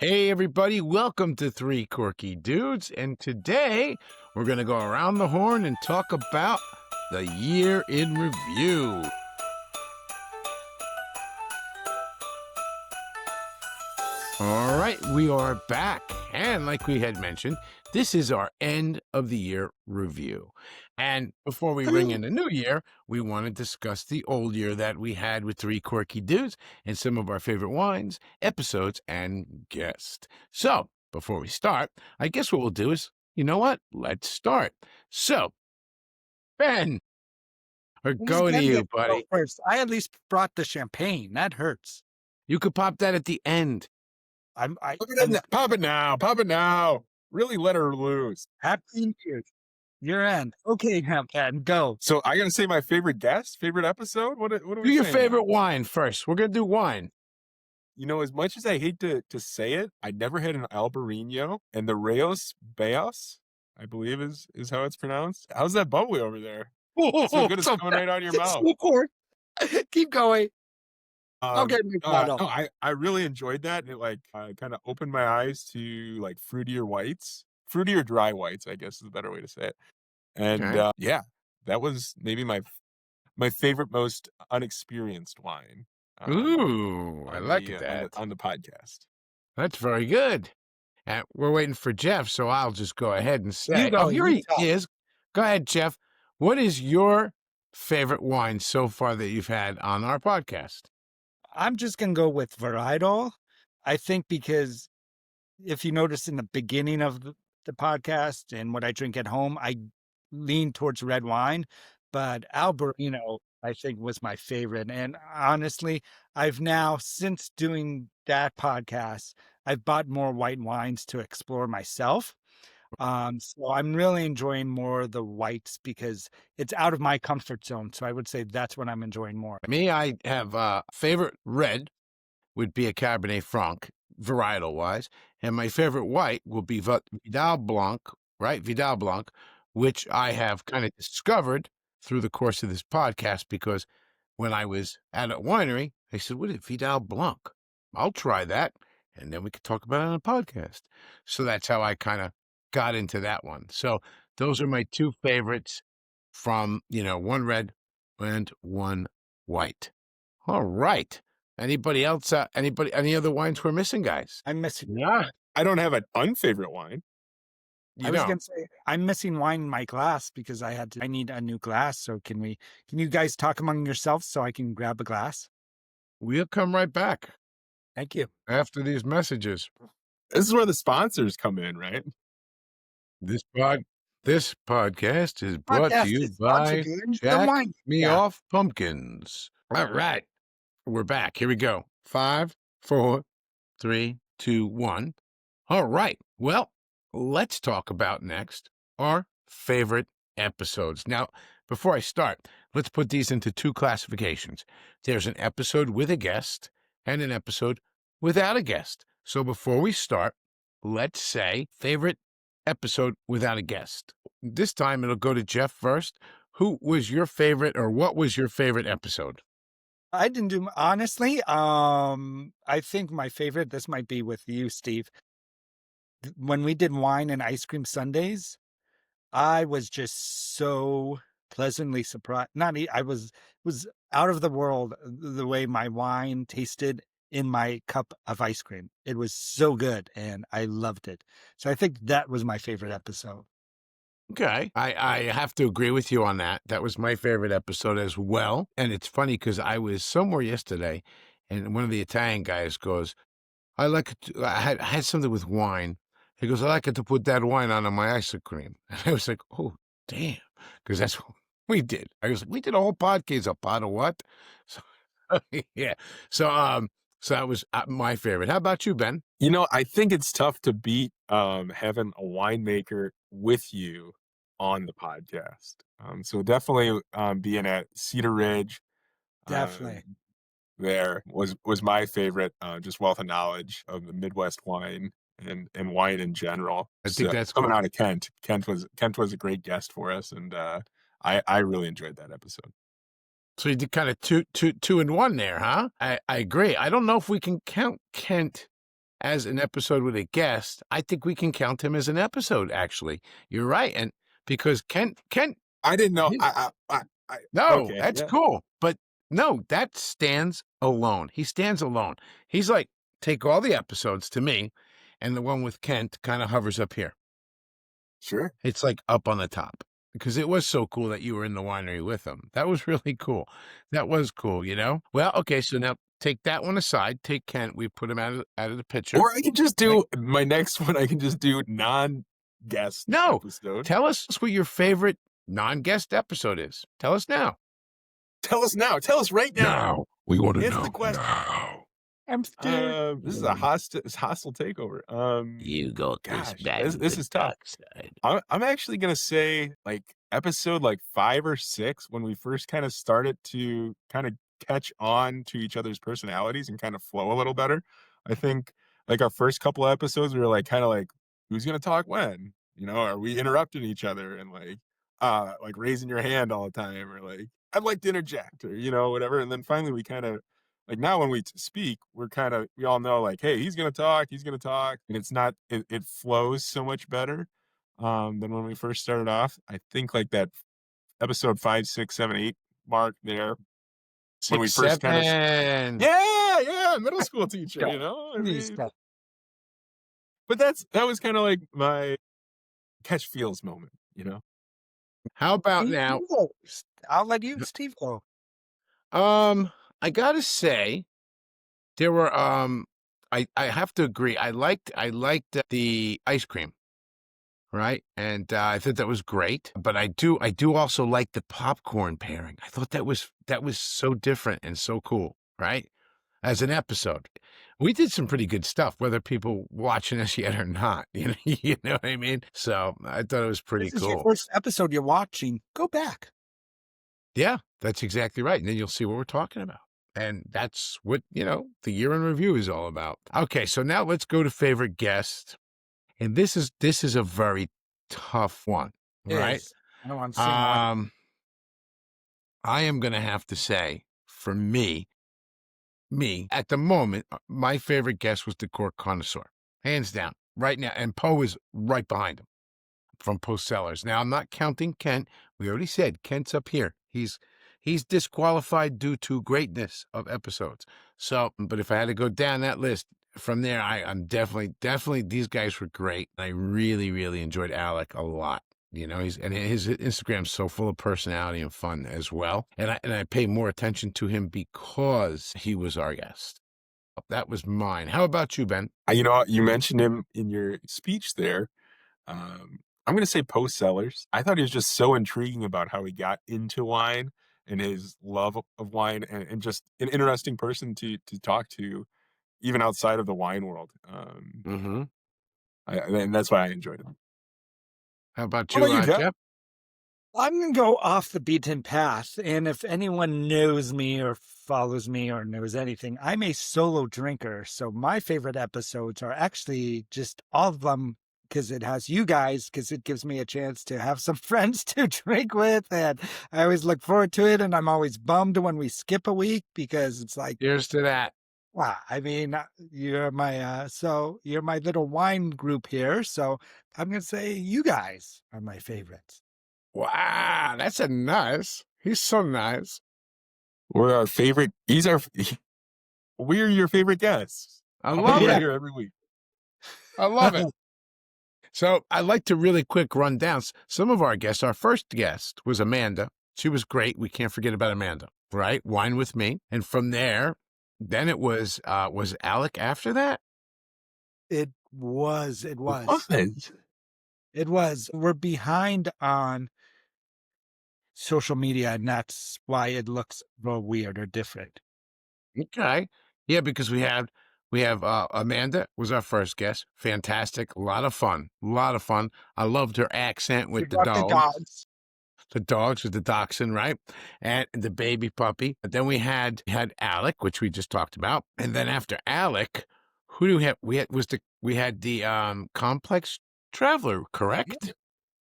Hey, everybody, welcome to Three Corky Dudes. And today we're going to go around the horn and talk about the year in review. All right, we are back. And like we had mentioned, this is our end of the year review. And before we ring in the new year, we want to discuss the old year that we had with Three Corky Dudes and some of our favorite wines, episodes, and guests. So before we start, I guess what we'll do is, you know what? Let's start. So, Ben, we're going to you, buddy. First, I at least brought the champagne. That hurts. You could pop that at the end. Pop it now. Really let her loose. Happy New Year. Your end. Okay, Ken, go. So I gotta say my favorite guest, favorite episode. What are we Do your saying favorite now? wine first. We're gonna do wine. You know, as much as I hate to say it, I never had an Albarino, and the Rayos Bayos, I believe is how it's pronounced. How's that bubbly over there? So good, it's coming right out of your mouth. Keep going. Okay, no, I really enjoyed that. It kind of opened my eyes to like fruitier dry whites, I guess is a better way to say it. And Okay. yeah, that was maybe my favorite, most unexperienced wine. Ooh, I like that. On the podcast. That's very good. And we're waiting for Jeff, so I'll just go ahead and say, You go, here you he talk. is. Go ahead, Jeff. What is your favorite wine so far that you've had on our podcast? I'm just going to go with varietal. I think because if you notice in the beginning of the podcast and what I drink at home, I lean towards red wine, but Albarino, I think, was my favorite. And honestly, I've now, since doing that podcast, I've bought more white wines to explore myself. So I'm really enjoying more the whites because it's out of my comfort zone. So I would say that's what I'm enjoying more. Me, I have favorite red would be a Cabernet Franc, varietal-wise. And my favorite white will be Vidal Blanc, right? Vidal Blanc, which I have kind of discovered through the course of this podcast because when I was at a winery, I said, what is Vidal Blanc? I'll try that. And then we could talk about it on a podcast. So that's how I kind of got into that one. So those are my two favorites from, one red and one white. All right. Anybody else? Any other wines we're missing, guys? I'm missing. Yeah. I don't have an unfavorite wine. I was gonna say I'm missing wine in my glass because I need a new glass. So can you guys talk among yourselves so I can grab a glass? We'll come right back Thank you. after these messages. This is where the sponsors come in, right? This podcast is brought to you by Jack Me Off Pumpkins. All right. We're back. Here we go. 5, 4, 3, 2, 1. All right. Well, let's talk about next our favorite episodes. Now, before I start, let's put these into two classifications. There's an episode with a guest and an episode without a guest. So before we start, let's say favorite episode without a guest. This time it'll go to Jeff first. Who was your favorite, or what was your favorite episode? I didn't do, honestly, I think my favorite, this might be with you, Steve. When we did wine and ice cream sundaes, I was just so pleasantly surprised. I was out of the world the way my wine tasted in my cup of ice cream. It was so good and I loved it. So I think that was my favorite episode. Okay. I have to agree with you on that. That was my favorite episode as well. And it's funny because I was somewhere yesterday and one of the Italian guys goes, I had something with wine. He goes, I like it to put that wine on my ice cream. And I was like, oh, damn. Because that's what we did. I was like, we did a whole podcast, a pot of what? So, yeah. So that was my favorite. How about you, Ben? You know, I think it's tough to beat having a winemaker with you on the podcast. So definitely being at Cedar Ridge. Definitely. There was my favorite, just wealth of knowledge of the Midwest wine and wine in general. I think that's coming cool. out of Kent. Kent was a great guest for us, and I really enjoyed that episode. So you did kind of two and one there, huh? I agree. I don't know if we can count Kent as an episode with a guest, I think we can count him as an episode, actually. You're right. And because Kent, I didn't know. no, Okay, that's yeah. cool. But no, that stands alone. He stands alone. He's like, take all the episodes to me, and the one with Kent kind of hovers up here. Sure. It's like up on the top because it was so cool that you were in the winery with him. That was really cool. That was cool, you know? Well, okay, so now take that one aside. Take Kent. We put him out of the picture. Or I can just do my next one. I can just do non-guest episode. Tell us what your favorite non-guest episode is. Tell us now. Tell us now. Tell us right now. Now. We want to know. Answer the question. Now. I'm scared. This is a hostile takeover. You got gosh, this is tough. I'm actually gonna say like episode like 5 or 6 when we first kind of started to kind of catch on to each other's personalities and kind of flow a little better. I think like our first couple of episodes we were like kind of like who's gonna talk when? You know, are we interrupting each other and like raising your hand all the time or like I'd like to interject or you know whatever. And then finally we kind of like now when we speak, we all know like, hey, he's gonna talk, and it's not it flows so much better than when we first started off. I think like that episode 5, 6, 7, 8 mark there. When we first kind of yeah, middle school teacher, you know. I mean, but that was kind of like my catch feels moment, you know. How about now? I'll let you, Steve, go. I gotta say, there were I have to agree. I liked the ice cream, right? And I thought that was great. But I do also like the popcorn pairing. I thought that was so different and so cool, right? As an episode, we did some pretty good stuff, whether people watching us yet or not. You know what I mean? So I thought it was pretty This cool. is your first episode you're watching. Go back. Yeah, that's exactly right. And then you'll see what we're talking about. And that's what, the year in review is all about. Okay, so now let's go to favorite guest. And this is a very tough one, right? I don't want to sing one. I am going to have to say, for me, at the moment, my favorite guest was the Cork Connoisseur. Hands down, right now. And Poe is right behind him from Poe Cellars. Now, I'm not counting Kent. We already said Kent's up here. He's disqualified due to greatness of episodes. So, but if I had to go down that list from there, I'm definitely these guys were great. I really, really enjoyed Alec a lot. His Instagram's so full of personality and fun as well. And I pay more attention to him because he was our guest. That was mine. How about you, Ben? You mentioned him in your speech there. I'm going to say Poe Cellars. I thought he was just so intriguing about how he got into wine and his love of wine and just an interesting person to talk to, even outside of the wine world. And that's why I enjoyed him. How about you, Jeff? I'm going to go off the beaten path. And if anyone knows me or follows me or knows anything, I'm a solo drinker. So my favorite episodes are actually just all of them because it has you guys, because it gives me a chance to have some friends to drink with. And I always look forward to it. And I'm always bummed when we skip a week because it's like, here's to that. Wow. I mean, you're my little wine group here. So I'm going to say you guys are my favorites. Wow. That's he's so nice. We're our favorite. We're your favorite guests. I love it. Here every week. I love it. So I'd like to really quick run down some of our guests. Our first guest was Amanda. She was great. We can't forget about Amanda, right? Wine with me. And from there, then it was Alec after that? It was. We're behind on social media, and that's why it looks real weird or different. Okay. Yeah, because we have Amanda was our first guest. Fantastic. A lot of fun. I loved her accent with the dogs. The dogs with the dachshund, right? And the baby puppy. But then we had Alec, which we just talked about. And then after Alec, who do we have? We had the complex traveler, correct? Yeah,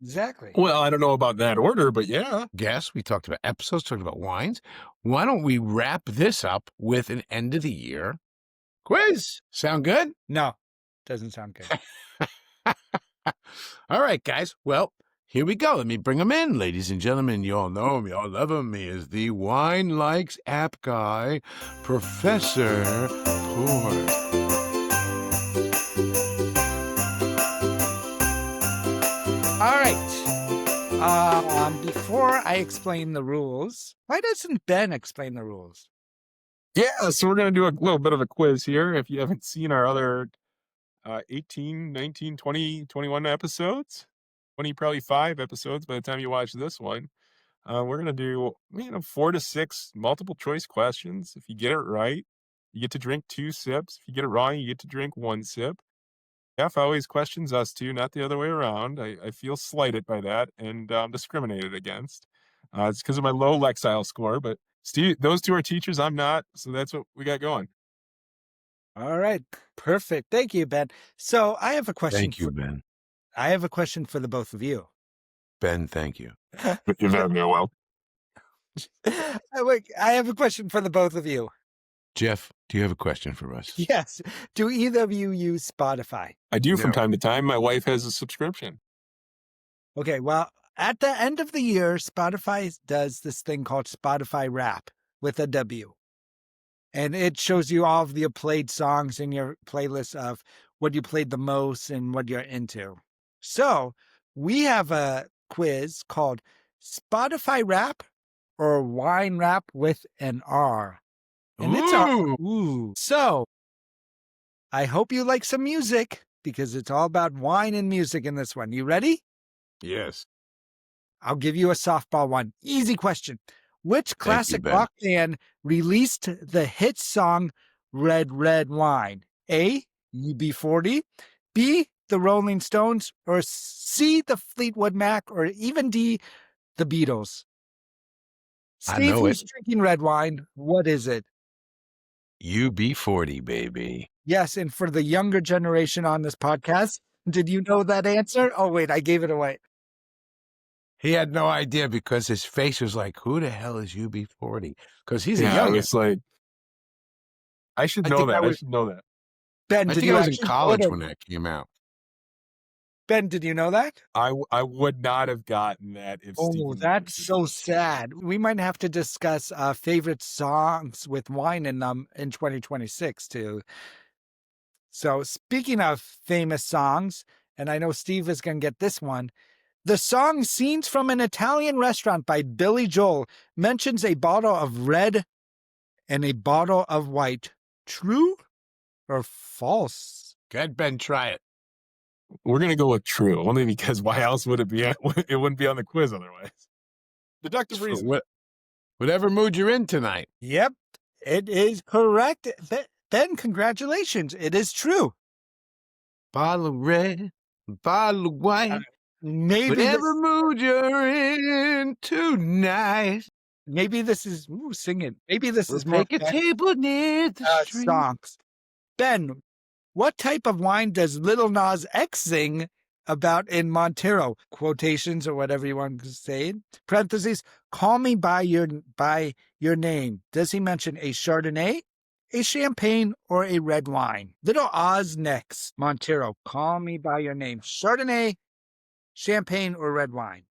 exactly. Well, I don't know about that order, but yeah. Guess we talked about episodes, talked about wines. Why don't we wrap this up with an end of the year quiz? Sound good? No. Doesn't sound good. All right, guys. Well, here we go. Let me bring him in, ladies and gentlemen. You all know him. You all love him. He is the Wine Likes app guy, Professor Pork. All right. Before I explain the rules, why doesn't Ben explain the rules? Yeah, so we're going to do a little bit of a quiz here. If you haven't seen our other 18, 19, 20, 21 episodes, 20, probably 5 episodes by the time you watch this one, we're going to do 4 to 6 multiple choice questions. If you get it right, you get to drink 2 sips. If you get it wrong, you get to drink 1 sip. Jeff always questions us too, not the other way around. I feel slighted by that and discriminated against. It's because of my low Lexile score, but Steve, those two are teachers. I'm not, so that's what we got going. All right, perfect. Thank you, Ben. So I have a question. Thank you, Ben. I have a question for the both of you. Ben, thank you. You're very well. I have a question for the both of you. Jeff, do you have a question for us? Yes. Do either of you use Spotify? I do from time to time. My wife has a subscription. Okay, well, at the end of the year, Spotify does this thing called Spotify Wrap with a W. And it shows you all of the played songs in your playlist of what you played the most and what you're into. So we have a quiz called Spotify Wrap or Wine Wrap with an R. And it's ooh. So I hope you like some music because it's all about wine and music in this one. You ready? Yes. I'll give you a softball one. Easy question. Which classic rock band released the hit song Red, Red Wine? A, UB40, B, the Rolling Stones, or C, the Fleetwood Mac, or even D, the Beatles? Steve, who's drinking red wine, what is it? UB40, baby. Yes, and for the younger generation on this podcast, did you know that answer? Oh, wait, I gave it away. He had no idea because his face was like, who the hell is UB40? Because he's a young. It's like, I should know that. I should know that. Ben, I think I was in college when that came out. Ben, did you know that? I would not have gotten that if Steve. That's so sad. We might have to discuss favorite songs with wine in them in 2026 too. So speaking of famous songs, and I know Steve is going to get this one, the song Scenes from an Italian Restaurant by Billy Joel mentions a bottle of red and a bottle of white. True or false? Go ahead, Ben, try it. We're going to go with true, only because why else would it be? It wouldn't be on the quiz otherwise. Deductive reason. Whatever mood you're in tonight. Yep, it is correct. Ben, congratulations. It is true. Bottle of red, bottle of white. Maybe whatever mood you're in tonight. Maybe this is singing. Maybe this is make a table near the street. Songs. Ben, what type of wine does Lil Nas X sing about in Montero? Quotations or whatever you want to say. Parentheses. Call me by your name. Does he mention a Chardonnay, a champagne, or a red wine? Little Oz next. Montero. Call me by your name. Chardonnay, champagne, or red wine?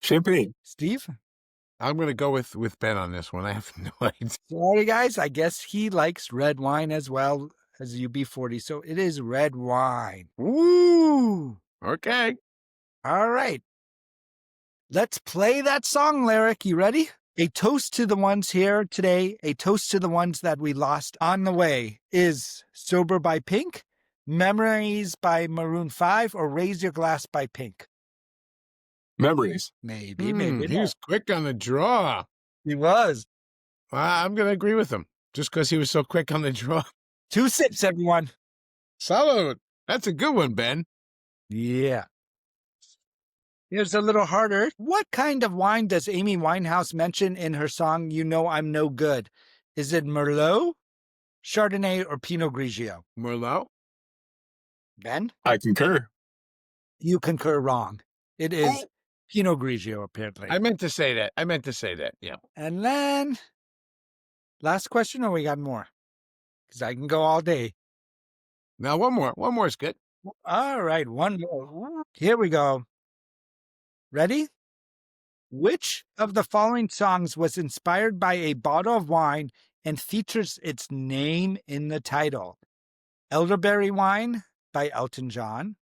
Champagne. Steve? I'm going to go with Ben on this one. I have no idea. Sorry, guys. I guess he likes red wine as well as UB40. So it is red wine. Woo! Okay. All right. Let's play that song lyric. You ready? A toast to the ones here today. A toast to the ones that we lost on the way is Sober by Pink, Memories by Maroon 5, or Raise Your Glass by Pink. Memories. Maybe. He was quick on the draw. He was. I'm going to agree with him just because he was so quick on the draw. 2 sips, everyone. Salud. That's a good one, Ben. Yeah. Here's a little harder. What kind of wine does Amy Winehouse mention in her song, You Know I'm No Good? Is it Merlot, Chardonnay, or Pinot Grigio? Merlot. Ben? I concur. You concur wrong. It is Pinot Grigio, apparently. I meant to say that. Yeah. And then, last question, or we got more? Because I can go all day. Now, one more. One more is good. All right, one more. Here we go. Ready? Which of the following songs was inspired by a bottle of wine and features its name in the title? Elderberry Wine by Elton John,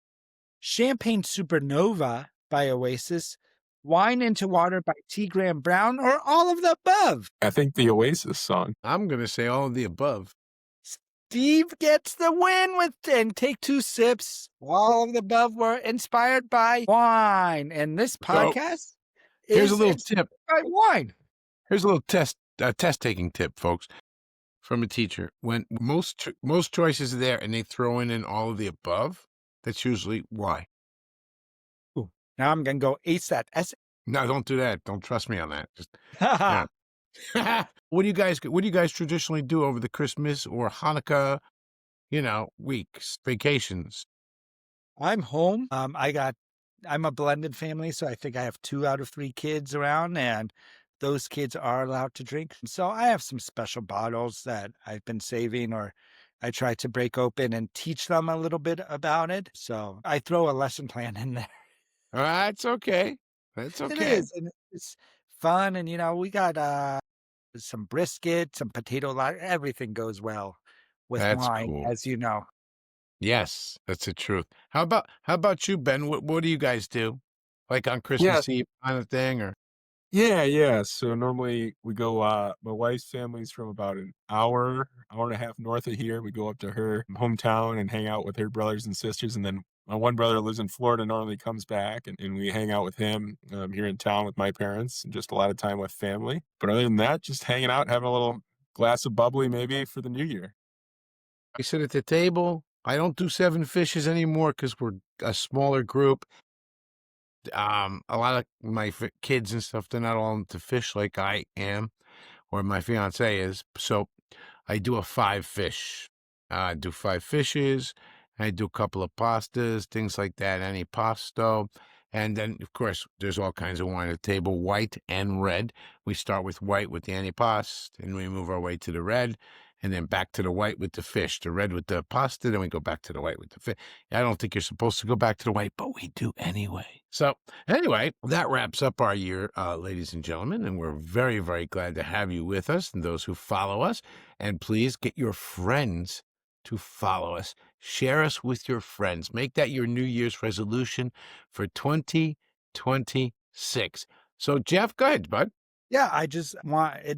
Champagne Supernova by Oasis, Wine into Water by T. Graham Brown, or all of the above? I think the Oasis song. I'm going to say all of the above. Steve gets the win with and take 2 sips. All of the above were inspired by wine. And this podcast here's is a little tip. By wine. Here's a little test taking tip, folks, from a teacher. When most choices are there and they throw in all of the above, that's usually why. Ooh, now I'm going to go ace that essay. No, don't do that. Don't trust me on that. Just, yeah. What do you guys traditionally do over the Christmas or Hanukkah, weeks, vacations? I'm home. I'm a blended family, so I think I have 2 out of 3 kids around, and those kids are allowed to drink. So I have some special bottles that I've been saving, or I try to break open and teach them a little bit about it. So I throw a lesson plan in there. That's okay. That's okay. It is, and it's fun, and we got some brisket, some potato, everything goes well with wine, cool. as you know. Yes, that's the truth. How about you, Ben? What do you guys do? Like on Christmas Eve kind of thing, or? Yeah. So normally we go, my wife's family's from about an hour and a half north of here. We go up to her hometown and hang out with her brothers and sisters. And then my one brother lives in Florida, normally comes back and we hang out with him here in town with my parents, and just a lot of time with family. But other than that, just hanging out, having a little glass of bubbly maybe for the new year. I sit at the table. I don't do 7 fishes anymore because we're a smaller group. A lot of my kids and stuff, they're not all into fish like I am, or my fiance is. So I do a 5 fish. I do 5 fishes. I do a couple of pastas, things like that, antipasto. And then, of course, there's all kinds of wine at the table, white and red. We start with white with the antipasto, and we move our way to the red, and then back to the white with the fish, the red with the pasta, then we go back to the white with the fish. I don't think you're supposed to go back to the white, but we do anyway. So anyway, that wraps up our year, ladies and gentlemen, and we're very, very glad to have you with us and those who follow us. And please get your friends to follow us. Share us with your friends. Make that your New Year's resolution for 2026. So, Jeff, go ahead, bud. Yeah, it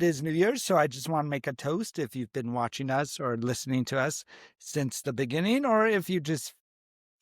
is New Year's, so I just want to make a toast if you've been watching us or listening to us since the beginning, or if you just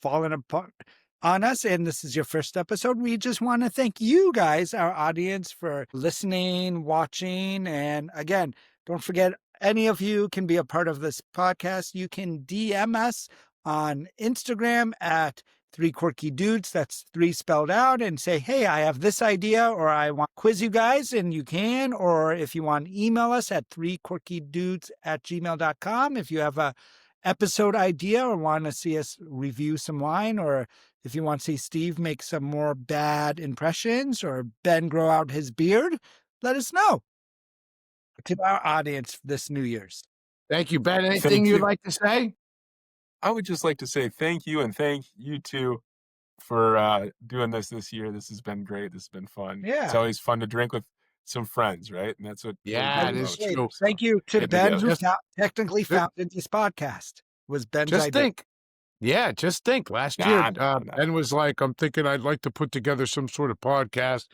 fallen apart on us and this is your first episode. We just want to thank you guys, our audience, for listening, watching, and again, don't forget, any of you can be a part of this podcast. You can DM us on Instagram at Three Corky Dudes, that's 3 spelled out, and say, hey, I have this idea, or I want to quiz you guys, and you can. Or if you want, email us at threequarkydudes@gmail.com. If you have a episode idea or want to see us review some wine, or if you want to see Steve make some more bad impressions or Ben grow out his beard, let us know. To our audience this New Year's. Thank you, Ben. Anything you'd like to say? I would just like to say thank you, and thank you two for doing this year. This has been great. This has been fun. Yeah. It's always fun to drink with some friends, right? And that's what. Yeah, it is true. Thank you to Ben, who technically founded this podcast. Was Ben's idea. Just think. Last year, Ben was like, I'm thinking I'd like to put together some sort of podcast.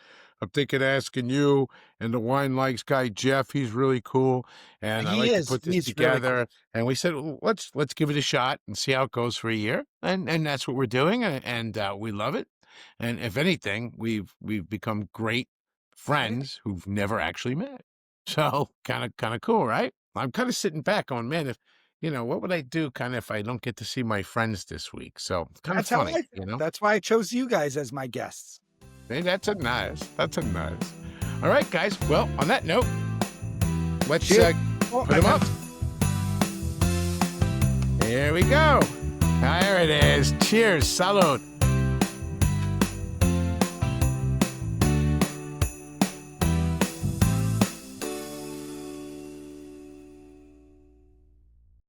I'm thinking asking you and the Wine Likes guy, Jeff. He's really cool. And I'd like to put this together. Really cool. And we said, well, let's give it a shot and see how it goes for a year. And that's what we're doing. And we love it. And if anything, we've become great friends who've never actually met. So kind of cool, right? I'm kind of sitting back on, man, what would I do if I don't get to see my friends this week? So kind of funny, That's why I chose you guys as my guests. Hey, that's a nice. All right, guys. Well, on that note, let's put them up. Here we go. There it is. Cheers. Salud.